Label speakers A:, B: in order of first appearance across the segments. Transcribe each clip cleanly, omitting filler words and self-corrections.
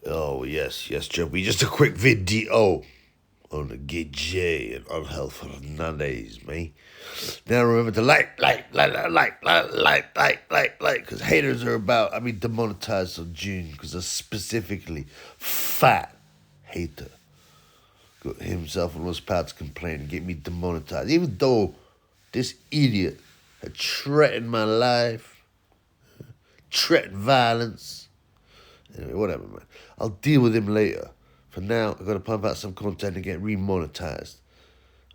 A: Oh, yes, Joby. Just a quick video on the Gay J and Angel Fernandez, man. Now remember to like, because haters are about, demonetized on June because a specifically fat hater got himself on those pads complaining, get me demonetized. Even though this idiot had threatened my life, threatened violence. Anyway, whatever, man. I'll deal with him later. For now, I've got to pump out some content and get remonetized.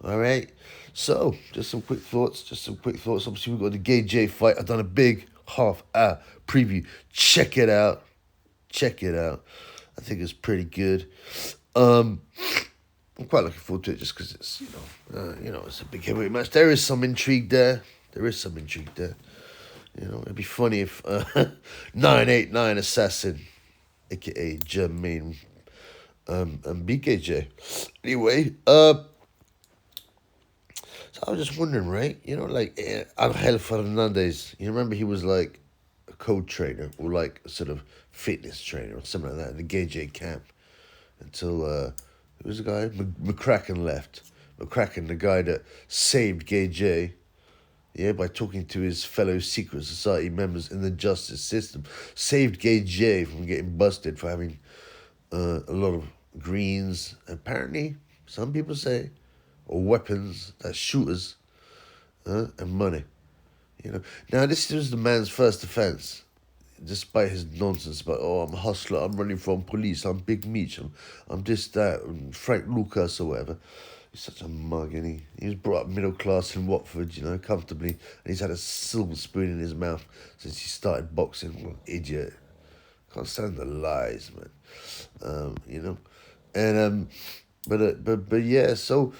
A: All right? So, just some quick thoughts. Obviously, we've got the Gay J fight. I've done a big half-hour preview. Check it out. I think it's pretty good. I'm quite looking forward to it just because it's, it's a big heavyweight match. There is some intrigue there. It'd be funny if 989 Assassin, a.k.a. Jermaine, and BKJ. Anyway, so I was just wondering, right? Angel Fernandez, you remember he was like a code trainer or like a sort of fitness trainer or something like that in the Gay J camp until, who was the guy? McCracken left. McCracken, the guy that saved Gay J, by talking to his fellow secret society members in the justice system, saved Gay J from getting busted for having a lot of greens, apparently, some people say, or weapons, that's shooters, and money. Now this was the man's first offense, despite his nonsense about, I'm a hustler, I'm running from police, I'm Big Meech, I'm this, that, and Frank Lucas or whatever. He's such a mug, and he was brought up middle class in Watford, comfortably, and he's had a silver spoon in his mouth since he started boxing. What an idiot. Can't stand the lies, man. So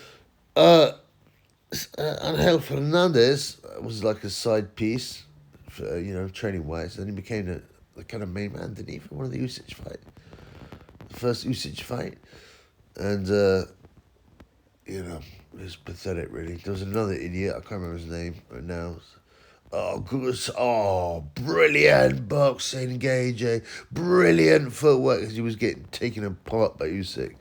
A: Angel Fernandez was like a side piece, training wise, and he became the kind of main man, didn't he, for one of the Usyk fight, the first Usyk fight, and it was pathetic, really. There was another idiot, I can't remember his name right now. Brilliant boxing, Gay J. Brilliant footwork, because he was getting taken apart by Usyk.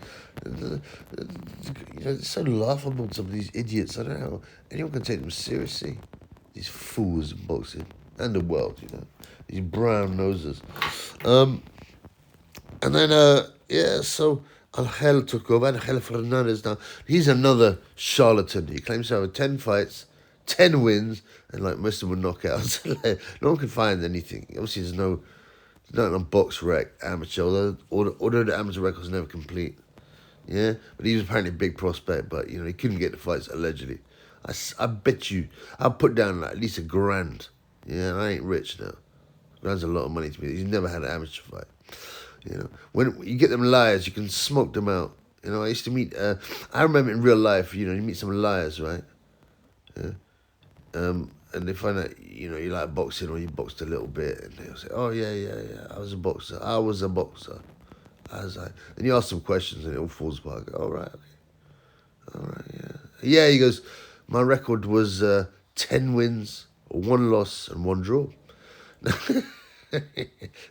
A: It's so laughable, some of these idiots. I don't know how anyone can take them seriously. These fools in boxing and the world, these brown noses. So Angel took over. Angel Fernandez now. He's another charlatan. He claims to have 10 fights, 10 wins, and like most of them were knockouts. No one can find anything. Obviously, there's nothing on box rec amateur, although the amateur record was never complete. Yeah, but he was apparently a big prospect, but he couldn't get the fights allegedly. I bet you, I'll put down like at least $1,000. Yeah, I ain't rich now. $1,000's a lot of money to me. He's never had an amateur fight. When you get them liars, you can smoke them out. I used to meet, I remember in real life, you meet some liars, right? Yeah. And they find out, you like boxing or you boxed a little bit, and they'll say, oh, yeah, I was a boxer. And you ask some questions and it all falls apart. I go, all right, yeah. Yeah, he goes, my record was 10 wins, 1 loss, and 1 draw.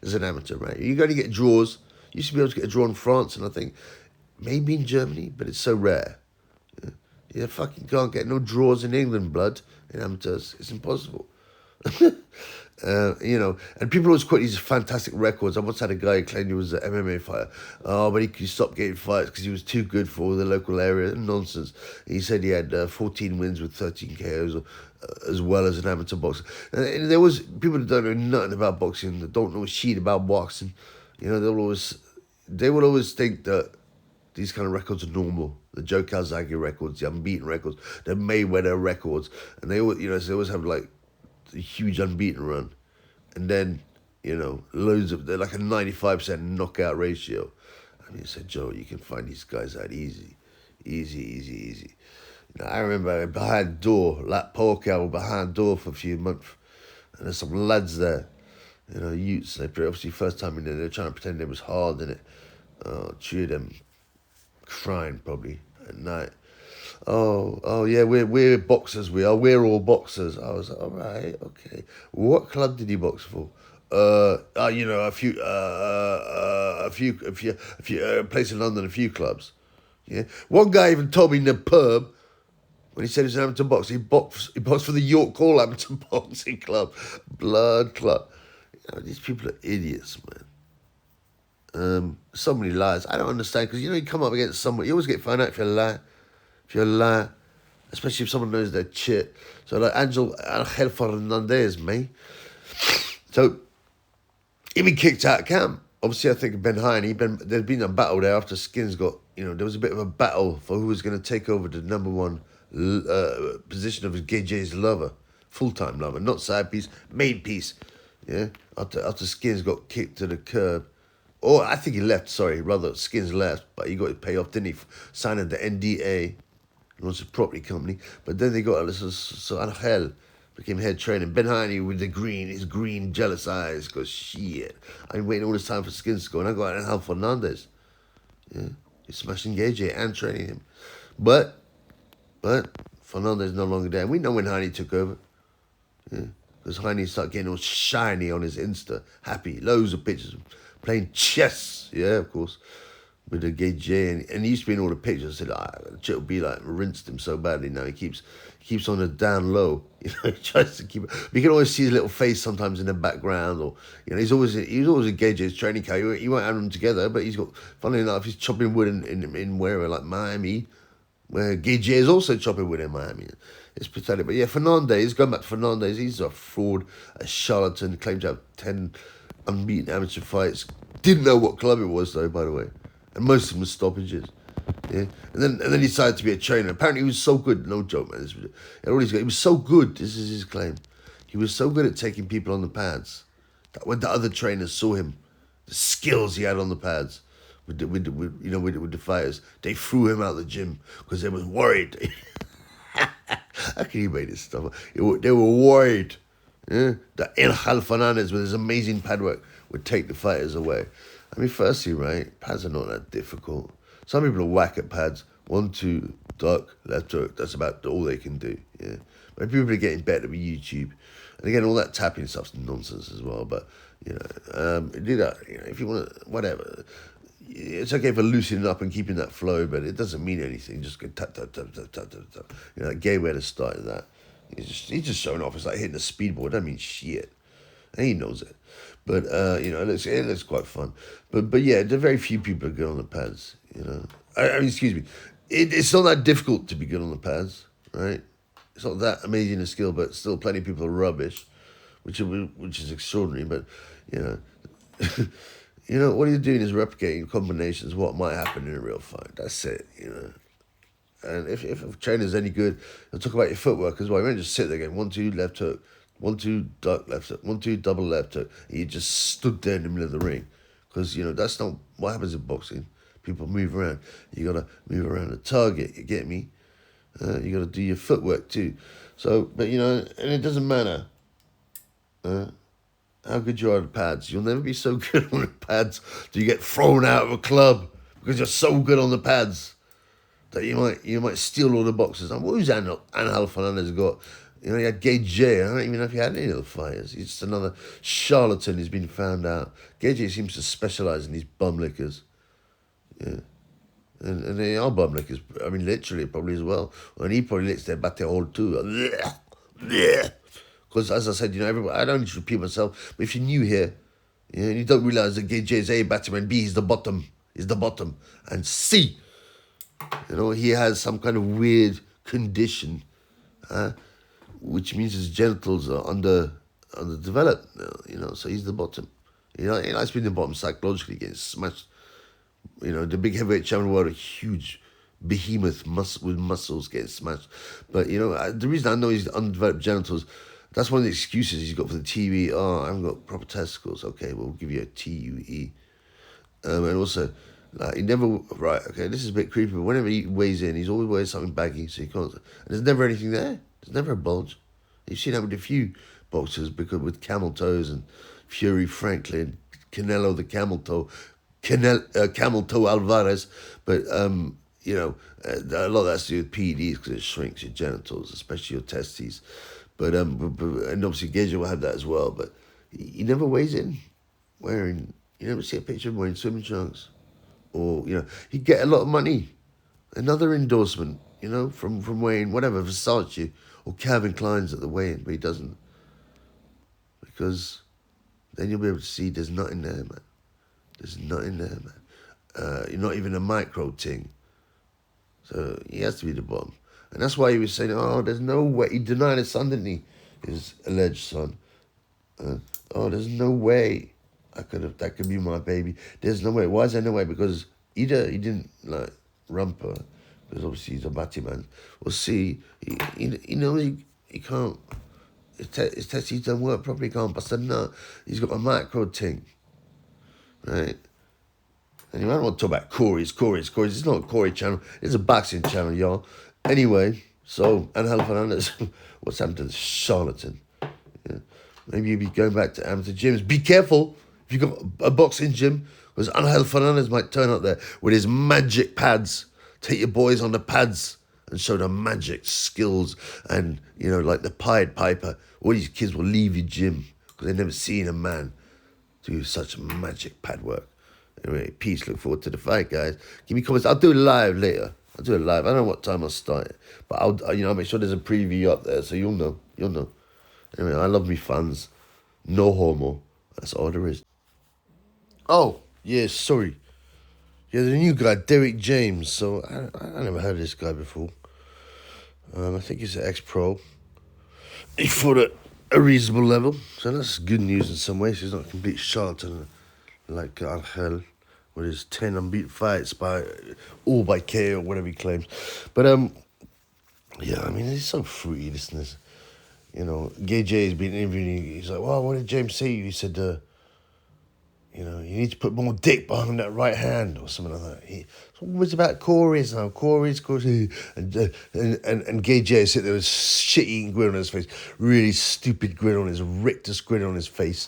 A: As an amateur, right? You can only get draws. You used to be able to get a draw in France, and I think maybe in Germany, but it's so rare. You fucking can't get no draws in England, blood, in amateurs. It's impossible. And people always quote these fantastic records. I once had a guy who claimed he was an MMA fighter. But he stopped getting fights because he was too good for the local area. Nonsense. He said he had 14 wins with 13 KOs, as well as an amateur boxer. And there was people that don't know nothing about boxing, that don't know shit about boxing. They will always think that these kind of records are normal. The Joe Calzaghe records, the unbeaten records, the Mayweather records, and they always have like a huge unbeaten run, and then loads of, they're like a 95% knockout ratio. I said, Joe, you can find these guys out easy. I remember behind door, like poker behind door for a few months, and there's some lads there, Utes. They obviously first time in there, they're trying to pretend it was hard, innit? Two of them crying probably at night. Oh yeah, we're boxers. We're all boxers. I was like, all right, okay. What club did you box for? A few a place in London, a few clubs. Yeah, one guy even told me in the pub when he said he's an amateur boxer, he boxed for the York Hall Amateur Boxing Club, Blood Club. You know, these people are idiots, man. So many lies. I don't understand because you come up against someone, you always get found out if you're a liar. If you're a liar, especially if someone knows their shit. So like Angel Fernandez, mate. So he been kicked out of camp. Obviously, I think Ben Heine, there's been a battle there after Skins got, there was a bit of a battle for who was going to take over the number one position of Gay-Jay's lover, full-time lover, not side piece, main piece. Yeah, after Skins got kicked to the curb. Or I think he left, rather Skins left, but he got his payoff, didn't he? Signing the NDA, launched a property company. But then they got, so Angel became head trainer. Ben Heine with his green jealous eyes, goes, shit. I've been waiting all this time for Skins to go, and I got Angel Fernandez. Yeah, he's smashing Gay and training him. But Fernandez is no longer there. And we know when Heine took over. Yeah, because Heine started getting all shiny on his Insta, happy, loads of pictures of him playing chess. Yeah, of course, with the Gay and he used to be in all the pictures. I said, Chit will be like rinsed him so badly now. He keeps on the down low. He tries to keep. You can always see his little face sometimes in the background, or he's always a Gay training car. He won't have them together, but he's got. Funny enough, he's chopping wood in wherever, like Miami, where Gay is also chopping wood in Miami. It's pathetic. But yeah, Fernandez, going back to Fernandez, he's a fraud, a charlatan, claimed to have 10 unbeaten amateur fights. Didn't know what club it was, though, by the way. And most of them were stoppages. Yeah. And then he decided to be a trainer. Apparently he was so good, no joke, man. He was so good, this is his claim. He was so good at taking people on the pads that when the other trainers saw him, the skills he had on the pads with the fighters, they threw him out of the gym because they was worried. How can you make this stuff up? They were worried that Angel Fernandez with his amazing pad work would take the fighters away. I mean, firstly, right, pads are not that difficult. Some people are whack at pads. 1-2, duck, left hook. That's about all they can do. Yeah, but people are getting better with YouTube, and again, all that tapping stuff's nonsense as well. But do that. If you want to, whatever. It's okay for loosening up and keeping that flow, but it doesn't mean anything. Just go tap tap tap tap tap tap tap. That Gay way to start that. He's just showing off. It's like hitting a speedboard. That means shit, and he knows it. But it looks quite fun. But yeah, there are very few people are good on the pads. I mean, excuse me. It's not that difficult to be good on the pads, right? It's not that amazing a skill, but still, plenty of people are rubbish, which is extraordinary. But what you're doing is replicating combinations, what might happen in a real fight. That's it, And if a trainer's any good, they'll talk about your footwork as well. You don't just sit there going 1-2 left hook, 1-2 duck left hook, 1-2 double left hook. And you just stood there in the middle of the ring. Because, that's not what happens in boxing. People move around. You got to move around the target, you get me? You got to do your footwork too. So, but, and it doesn't matter how good you are at pads. You'll never be so good on the pads that you get thrown out of a club because you're so good on the pads that you might steal all the boxes. And what was Angel Fernandez got? He had Gay J. I don't even know if he had any of the fighters. He's just another charlatan who's been found out. Gay J seems to specialise in these bum lickers. Yeah. And they are bum lickers. I mean, literally, probably as well. And he probably licks their bate all too. Because, as I said, everybody, I don't need to repeat myself, but if you're new here, and you don't realise that Gay J is A, batter, and B is the bottom. And C, he has some kind of weird condition, which means his genitals are underdeveloped, so he's the bottom. He likes being the bottom psychologically, getting smashed. The big heavyweight champion of the world, a huge behemoth with muscles getting smashed. But, the reason I know he's undeveloped genitals, that's one of the excuses he's got for the TV. Oh, I haven't got proper testicles. Okay, we'll give you a TUE. And also, he never, right, okay, this is a bit creepy, but whenever he weighs in, he's always wearing something baggy, so he can't, and there's never anything there. There's never a bulge. You've seen that with a few boxers, because with camel toes and Fury Franklin, Canelo the camel toe Alvarez, but, a lot of that's to do with PEDs because it shrinks your genitals, especially your testes. But and obviously Gage will have that as well. But he never weighs in wearing You never see a picture of him wearing swimming trunks. Or, he'd get a lot of money. Another endorsement, from wearing whatever, Versace or Calvin Klein's at the weigh-in, but he doesn't. Because then you'll be able to see there's nothing there, man. There's nothing there, man. You're not even a micro ting. So he has to be the bottom. And that's why he was saying, there's no way. He denied his son, didn't he? His alleged son. There's no way that could be my baby. There's no way. Why is there no way? Because either he didn't, rump her, because obviously he's a batty man. Or C, he can't. His testes don't work properly, he can't bust a nut. He's got a micro ting. Right? Anyway, I don't want to talk about Corey's. It's not a Corey channel. It's a boxing channel, y'all. Anyway, so, Angel Fernandez, what's happened to the charlatan? Yeah. Maybe you'll be going back to amateur gyms. Be careful if you've got a boxing gym, because Angel Fernandez might turn up there with his magic pads. Take your boys on the pads and show them magic skills. And, like the Pied Piper, all these kids will leave your gym because they've never seen a man do such magic pad work. Anyway, peace. Look forward to the fight, guys. Give me comments. I'll do it live later. I don't know what time I'll start it, but I'll make sure there's a preview up there so you'll know. Anyway, I love me fans. No homo. That's all there is. Oh, yeah, sorry. Yeah, the new guy, Derek James. So I never heard of this guy before. I think he's an ex-pro. He fought at a reasonable level, so that's good news in some ways. He's not a complete charlatan like Angel, with his 10 unbeaten fights all by KO or whatever he claims. But yeah, I mean, it's so fruity, this. Gay J has been interviewing. He's like, well, what did James say? He said, you need to put more dick behind that right hand or something like that. It's always about Corey's now. Corey's. And Gay J sitting there with shit-eating grin on his face. Really stupid grin on his rictus grin on his face.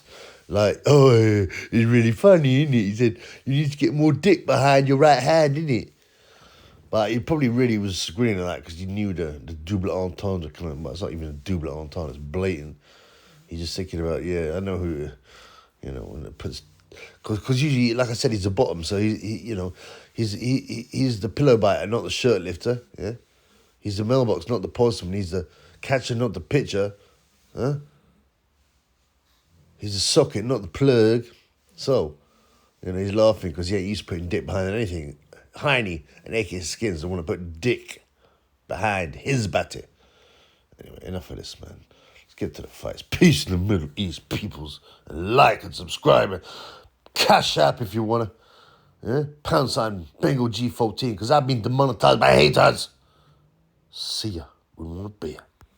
A: Like, it's really funny, isn't it? He said, you need to get more dick behind your right hand, isn't it? But he probably really was grinning at that because he knew the double entendre coming. But it's not even a double entendre, it's blatant. He's just thinking about, I know who, when it puts... Because usually, like I said, he's the bottom, so he's the pillow biter, not the shirt lifter, yeah? He's the mailbox, not the postman. He's the catcher, not the pitcher, huh? He's the socket, not the plug. So, he's laughing because he ain't used to putting dick behind anything. Heine and aching skins don't want to put dick behind his batty. Anyway, enough of this, man. Let's get to the fights. Peace in the Middle East, peoples. And like and subscribe. And cash app if you want to. Yeah? Pound sign Bengal G14 because I've been demonetized by haters. See ya. We want a beer.